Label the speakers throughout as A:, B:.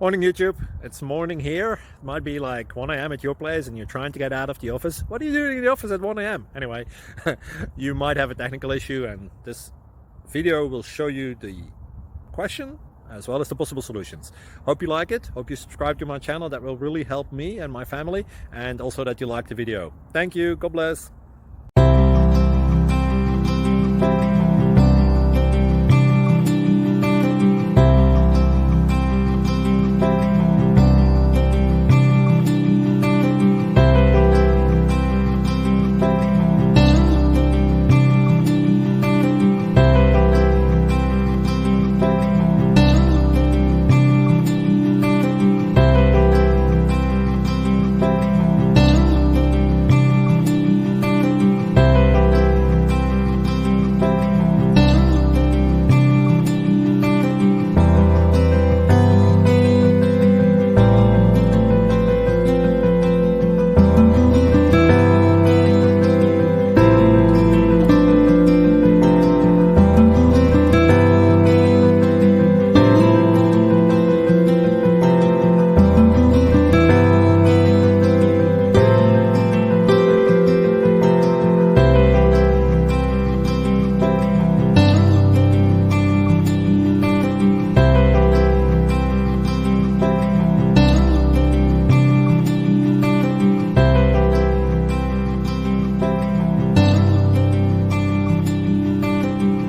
A: Morning YouTube, it's morning here. It might be like 1 a.m. at your place and you're trying to get out of the office. What are you doing in the office at 1 a.m.? Anyway, you might have a technical issue and this video will show you the question as well as the possible solutions. Hope you like it, hope you subscribe to my channel. That will really help me and my family, and also that you like the video. Thank you, God bless.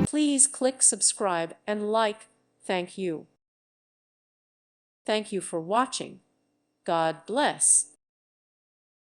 B: Please click subscribe and like. Thank you. Thank you for watching. God bless.